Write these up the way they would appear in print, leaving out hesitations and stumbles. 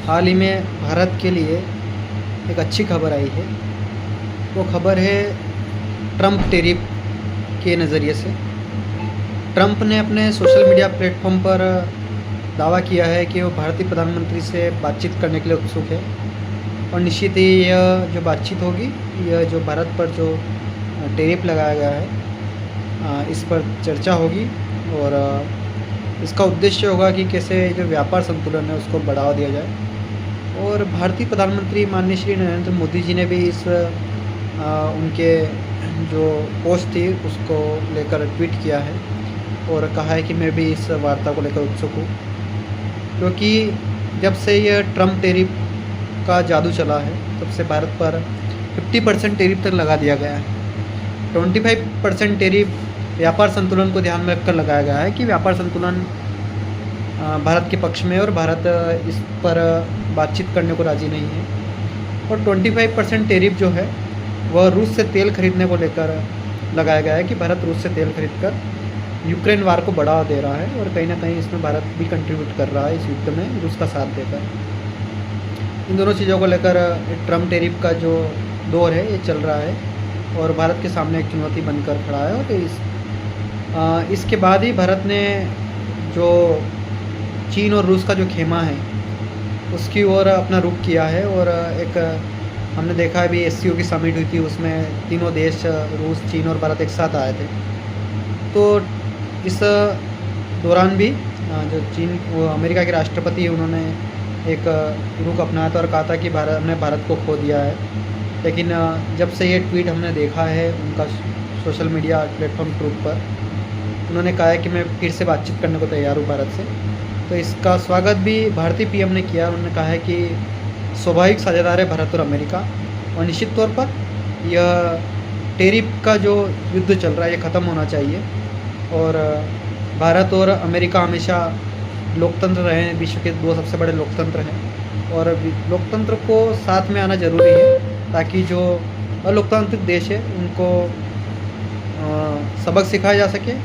हाल ही में भारत के लिए एक अच्छी खबर आई है। वो खबर है ट्रंप टैरिफ के नज़रिए से। ट्रंप ने अपने सोशल मीडिया प्लेटफॉर्म पर दावा किया है कि वो भारतीय प्रधानमंत्री से बातचीत करने के लिए उत्सुक है और निश्चित ही यह जो बातचीत होगी, यह जो भारत पर जो टैरिफ लगाया गया है, इस पर चर्चा होगी और इसका उद्देश्य होगा कि कैसे जो व्यापार संतुलन है उसको बढ़ावा दिया जाए। और भारतीय प्रधानमंत्री माननीय श्री नरेंद्र मोदी जी ने भी इस उनके जो पोस्ट थी उसको लेकर ट्वीट किया है और कहा है कि मैं भी इस वार्ता को लेकर उत्सुक हूँ, क्योंकि जब से यह ट्रंप टैरिफ का जादू चला है तब से भारत पर 50% टैरिफ तक लगा दिया गया है। 25% टैरिफ व्यापार संतुलन को ध्यान में रखकर लगाया गया है कि व्यापार संतुलन भारत के पक्ष में और भारत इस पर बातचीत करने को राज़ी नहीं है। और 25% टैरिफ जो है वह रूस से तेल खरीदने को लेकर लगाया गया है कि भारत रूस से तेल खरीदकर यूक्रेन वार को बढ़ावा दे रहा है और कहीं ना कहीं इसमें भारत भी कंट्रीब्यूट कर रहा है इस युद्ध में रूस का साथ देकर। इन दोनों चीज़ों को लेकर ट्रंप टैरिफ का जो दौर है ये चल रहा है और भारत के सामने एक चुनौती बनकर खड़ा है। और इसके बाद ही भारत ने जो चीन और रूस का जो खेमा है उसकी ओर अपना रुख किया है। और एक हमने देखा है अभी SCO की समिट हुई थी, उसमें तीनों देश रूस, चीन और भारत एक साथ आए थे। तो इस दौरान भी जो चीन वो अमेरिका के राष्ट्रपति हैं उन्होंने एक रुख अपनाया था और कहा था कि हमने भारत को खो दिया है। लेकिन जब से ये ट्वीट हमने देखा है उनका सोशल मीडिया प्लेटफॉर्म ट्रूथ पर, उन्होंने कहा है कि मैं फिर से बातचीत करने को तैयार हूँ भारत से। तो इसका स्वागत भी भारतीय PM ने किया। उन्होंने कहा है कि स्वाभाविक साझेदार है भारत और अमेरिका और निश्चित तौर पर यह टैरिफ का जो युद्ध चल रहा है ये ख़त्म होना चाहिए। और भारत और अमेरिका हमेशा लोकतंत्र रहे हैं, विश्व के 2 सबसे बड़े लोकतंत्र हैं और लोकतंत्र को साथ में आना ज़रूरी है ताकि जो अलोकतांत्रिक देश है उनको सबक सिखाया जा सके।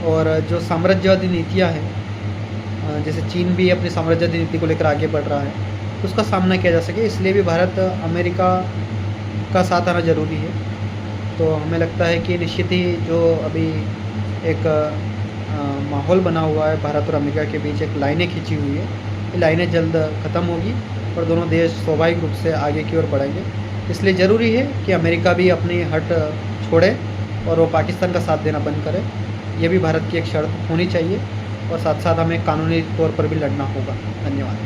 और जो साम्राज्यवादी नीतियाँ हैं, जैसे चीन भी अपनी साम्राज्यवादी नीति को लेकर आगे बढ़ रहा है, तो उसका सामना किया जा सके। इसलिए भी भारत अमेरिका का साथ आना ज़रूरी है। तो हमें लगता है कि निश्चित ही जो अभी एक माहौल बना हुआ है भारत और अमेरिका के बीच, एक लाइनें खींची हुई है, ये लाइनें जल्द ख़त्म होगी और दोनों देश स्वाभाविक रूप से आगे की ओर बढ़ेंगे। इसलिए ज़रूरी है कि अमेरिका भी अपनी हट छोड़े और वो पाकिस्तान का साथ देना बंद करे। ये भी भारत की एक शर्त होनी चाहिए और साथ साथ हमें कानूनी तौर पर भी लड़ना होगा। धन्यवाद।